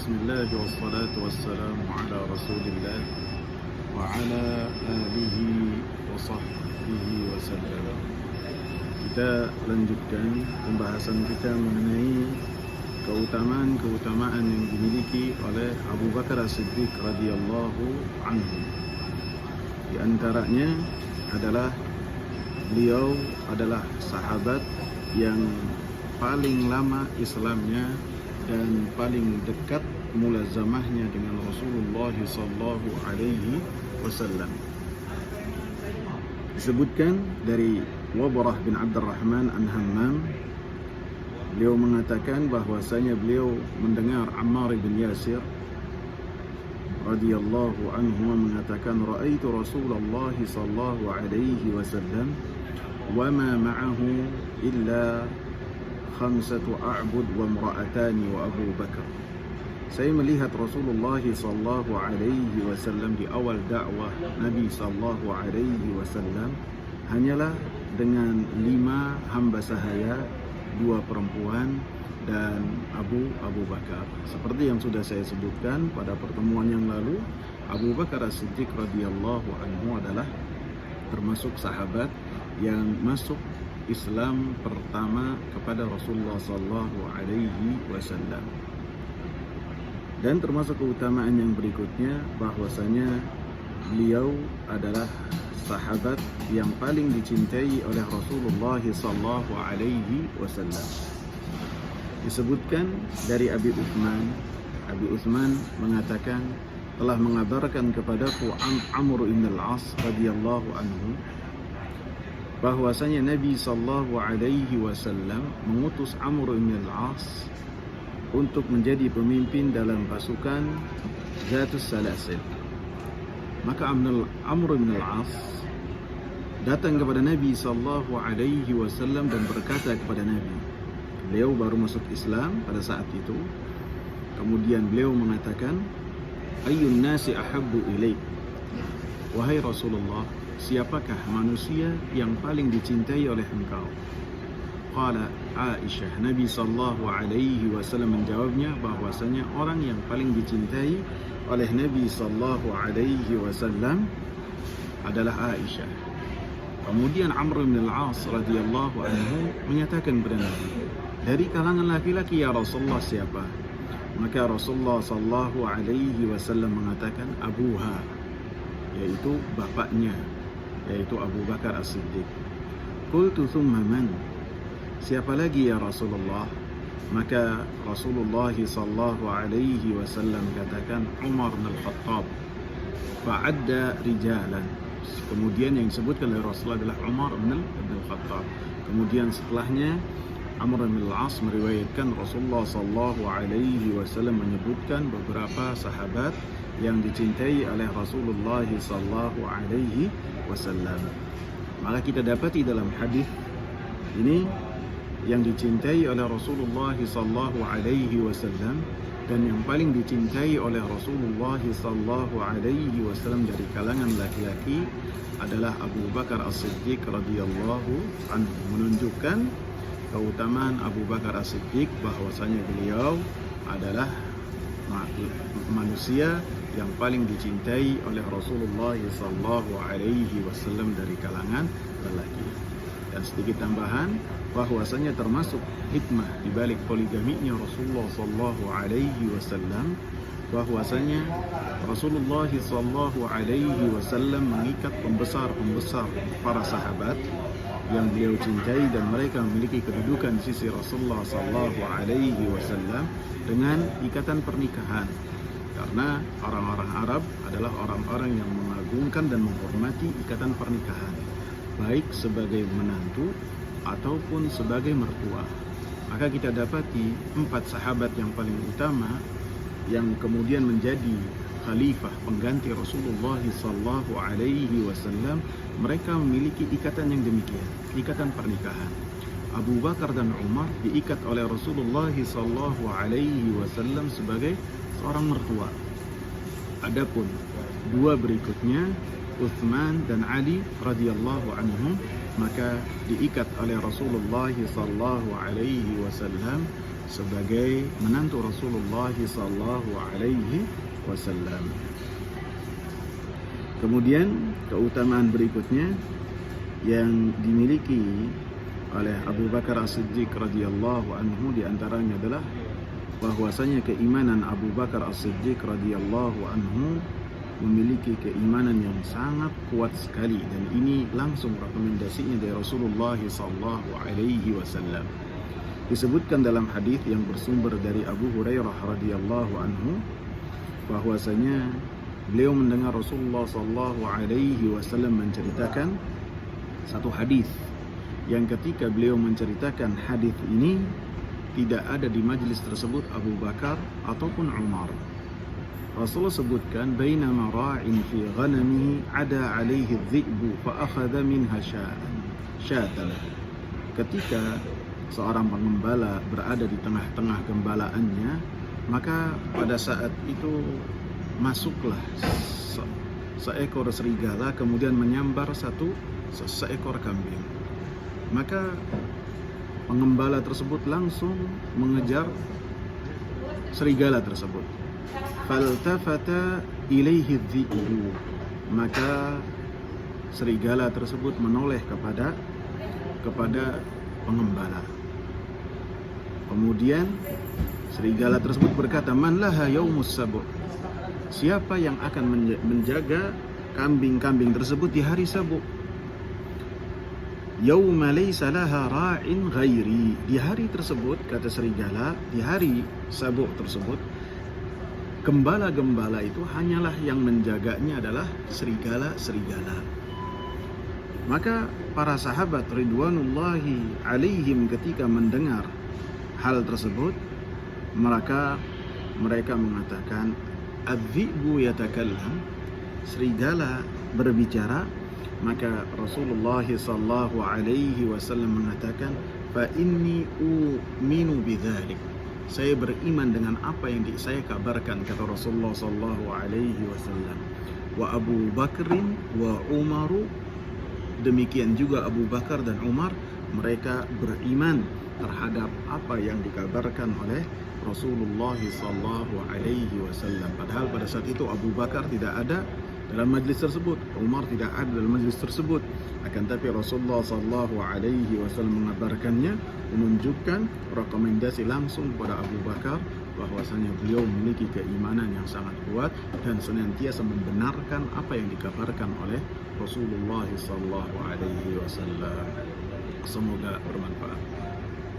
Bismillah wassalatu wassalamu ala rasulillah wa ala alihi wa sahbihi wa sallam. Kita lanjutkan pembahasan kita mengenai keutamaan yang dimiliki oleh Abu Bakar As-Siddiq radhiyallahu anhu. Di antaranya adalah beliau adalah sahabat yang paling lama Islamnya dan paling dekat mulazamahnya dengan Rasulullah sallallahu alaihi wasallam. Disebutkan dari Wabrah bin Abdurrahman an Hammam, beliau mengatakan bahwasanya beliau mendengar Ammar bin Yasir radhiyallahu anhu mengatakan, "Ra'aitu Rasulullah sallallahu alaihi wasallam wa ma ma'ahu illa khamsatu a'bud wa imra'atani wa Abu Bakar." Saya melihat Rasulullah sallallahu alaihi wasallam di awal dakwah Nabi sallallahu alaihi wasallam hanyalah dengan 5 hamba sahaya, 2 perempuan dan Abu Bakar. Seperti yang sudah saya sebutkan pada pertemuan yang lalu, Abu Bakar As-Siddiq radhiyallahu anhu adalah termasuk sahabat yang masuk Islam pertama kepada Rasulullah sallallahu alaihi wasallam. Dan termasuk keutamaan yang berikutnya bahwasanya beliau adalah sahabat yang paling dicintai oleh Rasulullah sallallahu alaihi wasallam. Disebutkan dari Abi Uthman mengatakan telah mengabarkan kepadaku Amr bin al-As radhiyallahu anhu bahwasanya Nabi sallallahu alaihi wasallam mengutus Amr bin al-As untuk menjadi pemimpin dalam pasukan Zatus Salasil. Maka Amr bin al-As datang kepada Nabi sallallahu alaihi wasallam dan berkata kepada Nabi, beliau baru masuk Islam pada saat itu. Kemudian beliau mengatakan, "Ayyun nasi ahabbu ilaik?" Wahai Rasulullah, siapakah manusia yang paling dicintai oleh engkau? Qala Aisyah. Nabi sallallahu alaihi wasallam menjawabnya bahwasanya orang yang paling dicintai oleh Nabi sallallahu alaihi wasallam adalah Aisyah. Kemudian Amr bin al-As radhiyallahu anhu menyatakan kepada Nabi, dari kalangan laki-laki ya Rasulullah siapa? Maka Rasulullah sallallahu alaihi wasallam mengatakan abuha, yaitu bapaknya, yaitu Abu Bakar As-Siddiq. Qultu thumma man? Siapa lagi ya Rasulullah? Maka Rasulullah sallallahu alaihi wasallam katakan Umar bin Al-Khattab. Fa'adda rijalan. Kemudian yang disebutkan oleh Rasulullah adalah Umar bin Al-Khattab. Kemudian setelahnya Amr bin al-As meriwayatkan Rasulullah sallallahu alaihi wasallam menyebutkan beberapa sahabat yang dicintai oleh Rasulullah sallallahu alaihi wasallam. Maka kita dapati dalam hadis ini yang dicintai oleh Rasulullah sallallahu alaihi wasallam dan yang paling dicintai oleh Rasulullah sallallahu alaihi wasallam dari kalangan laki-laki adalah Abu Bakar As-Siddiq radhiyallahu anhu, menunjukkan keutamaan Abu Bakar As-Siddiq bahwasanya beliau adalah manusia yang paling dicintai oleh Rasulullah sallallahu alaihi wasallam dari kalangan lelaki. Dan sedikit tambahan bahwasanya termasuk hikmah di balik poligaminya Rasulullah sallallahu alaihi wasallam bahwasanya Rasulullah sallallahu alaihi wasallam mengikat pembesar para sahabat yang beliau cintai dan mereka memiliki kedudukan di sisi Rasulullah sallallahu alaihi wasallam dengan ikatan pernikahan. Karena orang-orang Arab adalah orang-orang yang mengagungkan dan menghormati ikatan pernikahan, baik sebagai menantu ataupun sebagai mertua. Maka kita dapati 4 sahabat yang paling utama yang kemudian menjadi khalifah pengganti Rasulullah sallallahu alaihi wasallam, mereka memiliki ikatan yang demikian, ikatan pernikahan. Abu Bakar dan Umar diikat oleh Rasulullah sallallahu alaihi wasallam sebagai seorang mertua. Adapun 2 berikutnya, Uthman dan Ali radhiyallahu anhum, maka diikat oleh Rasulullah sallallahu alaihi wasallam sebagai menantu Rasulullah sallallahu alaihi wasallam. Kemudian keutamaan berikutnya yang dimiliki oleh Abu Bakar As-Siddiq radhiyallahu anhu diantaranya adalah bahwasanya keimanan Abu Bakar As-Siddiq radhiyallahu anhu memiliki keimanan yang sangat kuat sekali, dan ini langsung rekomendasinya dari Rasulullah sallallahu alaihi wasallam. Disebutkan dalam hadis yang bersumber dari Abu Hurairah radhiyallahu anhu bahwasanya beliau mendengar Rasulullah sallallahu alaihi wasallam menceritakan satu hadis yang ketika beliau menceritakan hadis ini tidak ada di majlis tersebut Abu Bakar ataupun Umar. Rasulullah sebutkan bainama ra'in fi ghanamihi ada alaihi dhi'bu fa akhadha minha syatan. Ketika seorang pengembala berada di tengah-tengah gembalaannya, maka pada saat itu masuklah seekor serigala kemudian menyambar seekor kambing. Maka pengembala tersebut langsung mengejar serigala tersebut. Faltafata ilaihi dhi'bu, maka serigala tersebut menoleh kepada pengembala. Kemudian serigala tersebut berkata, "Man laha yaumus sabu'?" Siapa yang akan menjaga kambing-kambing tersebut di hari Sabu? Yauma laysa laha ra'in ghairi. Di hari tersebut, kata serigala, di hari Sabu tersebut, gembala-gembala itu hanyalah yang menjaganya adalah serigala-serigala. Maka para sahabat ridwanullahi alaihim ketika mendengar hal tersebut, mereka mengatakan, "Adz-dzi'bu yatakallam." Serigala berbicara. Maka Rasulullah sallallahu alaihi wasallam mengatakan, "Fa inni u'minu bidzalik." Saya beriman dengan apa yang saya kabarkan, kata Rasulullah sallallahu alaihi wasallam. Wa Abu Bakrin wa Umaru, demikian juga Abu Bakar dan Umar, mereka beriman terhadap apa yang dikabarkan oleh Rasulullah sallallahu alaihi wasallam. Padahal pada saat itu Abu Bakar tidak ada dalam majlis tersebut, Umar tidak ada dalam majlis tersebut. Akan tapi Rasulullah sallallahu alaihi wasallam mengabarkannya, menunjukkan rekomendasi langsung kepada Abu Bakar bahwasanya beliau memiliki keimanan yang sangat kuat dan senantiasa membenarkan apa yang dikabarkan oleh Rasulullah sallallahu alaihi wasallam. Semoga bermanfaat.